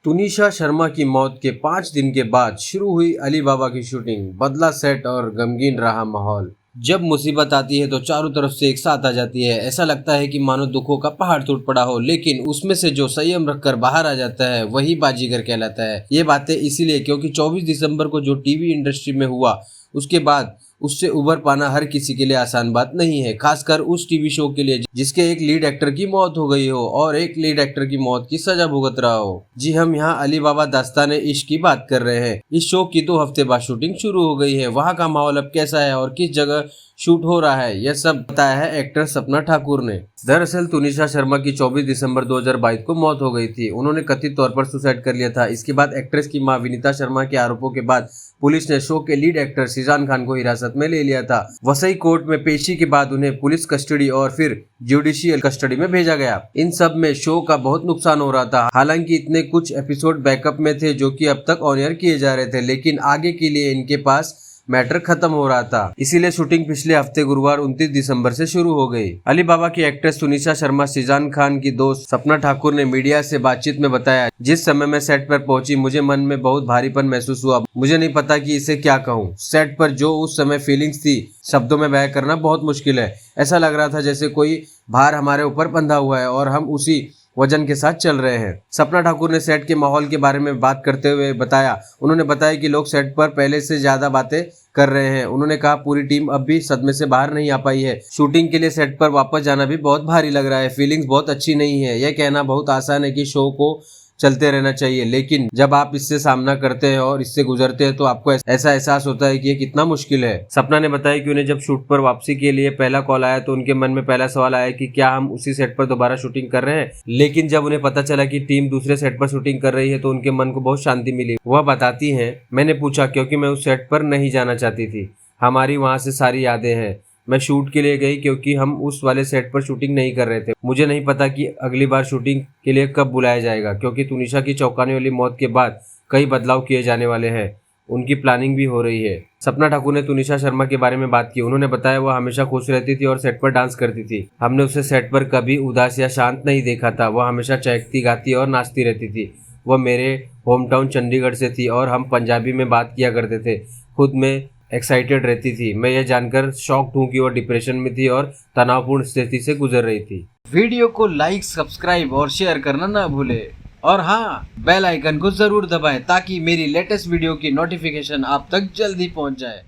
तुनिशा शर्मा की मौत के 5 दिन के बाद शुरू हुई अली बाबा की शूटिंग, बदला सेट और गमगीन रहा माहौल। जब मुसीबत आती है तो चारों तरफ से एक साथ आ जाती है। ऐसा लगता है कि मानो दुखों का पहाड़ टूट पड़ा हो, लेकिन उसमें से जो संयम रखकर बाहर आ जाता है वही बाजीगर कहलाता है। ये बातें इसीलिए क्योंकि 24 दिसंबर को जो टीवी इंडस्ट्री में हुआ, उसके बाद उससे उबर पाना हर किसी के लिए आसान बात नहीं है, खासकर उस टीवी शो के लिए जिसके एक लीड एक्टर की मौत हो गई हो और एक लीड एक्टर की मौत की सजा भुगत रहा हो। जी हम यहाँ अली बाबा दास्तान इश्क की बात कर रहे हैं। इस शो की 2 हफ्ते बाद शूटिंग शुरू हो गई है। वहाँ का माहौल अब कैसा है और किस जगह शूट हो रहा है, यह सब बताया है एक्टर सपना ठाकुर ने। दरअसल तुनिशा शर्मा की 24 दिसंबर 2022 को मौत हो गई थी। उन्होंने कथित तौर पर सुसाइड कर लिया था। इसके बाद एक्ट्रेस की मां विनीता शर्मा के आरोपों के बाद पुलिस ने शो के लीड एक्टर शीजान खान को हिरासत में ले लिया था। वसई कोर्ट में पेशी के बाद उन्हें पुलिस कस्टडी और फिर जुडिशियल कस्टडी में भेजा गया। इन सब में शो का बहुत नुकसान हो रहा था। हालांकि इतने कुछ एपिसोड बैकअप में थे जो कि अब तक ऑन एयर किए जा रहे थे, लेकिन आगे के लिए इनके पास मैटर खत्म हो रहा था। इसीलिए शूटिंग पिछले हफ्ते गुरुवार 29 दिसंबर से शुरू हो गई। अली बाबा की एक्ट्रेस तुनिशा शर्मा शीजान खान की दोस्त सपना ठाकुर ने मीडिया से बातचीत में बताया, जिस समय मैं सेट पर पहुंची मुझे मन में बहुत भारीपन महसूस हुआ। मुझे नहीं पता कि इसे क्या कहूं। सेट पर जो उस समय फीलिंग्स थी शब्दों में बयां करना बहुत मुश्किल है। ऐसा लग रहा था जैसे कोई भार हमारे ऊपर बंधा हुआ है और हम उसी वजन के साथ चल रहे हैं। सपना ठाकुर ने सेट के माहौल के बारे में बात करते हुए बताया, उन्होंने बताया कि लोग सेट पर पहले से ज्यादा बातें कर रहे हैं। उन्होंने कहा पूरी टीम अब भी सदमे से बाहर नहीं आ पाई है। शूटिंग के लिए सेट पर वापस जाना भी बहुत भारी लग रहा है। फीलिंग्स बहुत अच्छी नहीं है। यह कहना बहुत आसान है कि शो को चलते रहना चाहिए, लेकिन जब आप इससे सामना करते हैं और इससे गुजरते हैं तो आपको ऐसा एहसास होता है कि ये कितना मुश्किल है। सपना ने बताया कि उन्हें जब शूट पर वापसी के लिए पहला कॉल आया तो उनके मन में पहला सवाल आया कि क्या हम उसी सेट पर दोबारा शूटिंग कर रहे हैं। लेकिन जब उन्हें पता चला कि टीम दूसरे सेट पर शूटिंग कर रही है तो उनके मन को बहुत शांति मिली। वह बताती हैं, मैंने पूछा क्योंकि मैं उस सेट पर नहीं जाना चाहती थी। हमारी वहाँ से सारी यादें हैं। मैं शूट के लिए गई क्योंकि हम उस वाले सेट पर शूटिंग नहीं कर रहे थे। मुझे नहीं पता कि अगली बार शूटिंग के लिए कब बुलाया जाएगा, क्योंकि तुनिशा की चौंकाने वाली मौत के बाद कई बदलाव किए जाने वाले हैं। उनकी प्लानिंग भी हो रही है। सपना ठाकुर ने तुनिशा शर्मा के बारे में बात की। उन्होंने बताया वह हमेशा खुश रहती थी और सेट पर डांस करती थी। हमने उसे सेट पर कभी उदास या शांत नहीं देखा था। वह हमेशा चहकती, गाती और नाचती रहती थी। वह मेरे होम टाउन चंडीगढ़ से थी और हम पंजाबी में बात किया करते थे। खुद में एक्साइटेड रहती थी। मैं यह जानकर शॉक्ड हूँ कि वह डिप्रेशन में थी और तनावपूर्ण स्थिति से गुजर रही थी। वीडियो को लाइक, सब्सक्राइब और शेयर करना ना भूले और हाँ, बेल आइकन को जरूर दबाएं ताकि मेरी लेटेस्ट वीडियो की नोटिफिकेशन आप तक जल्दी पहुंच जाए।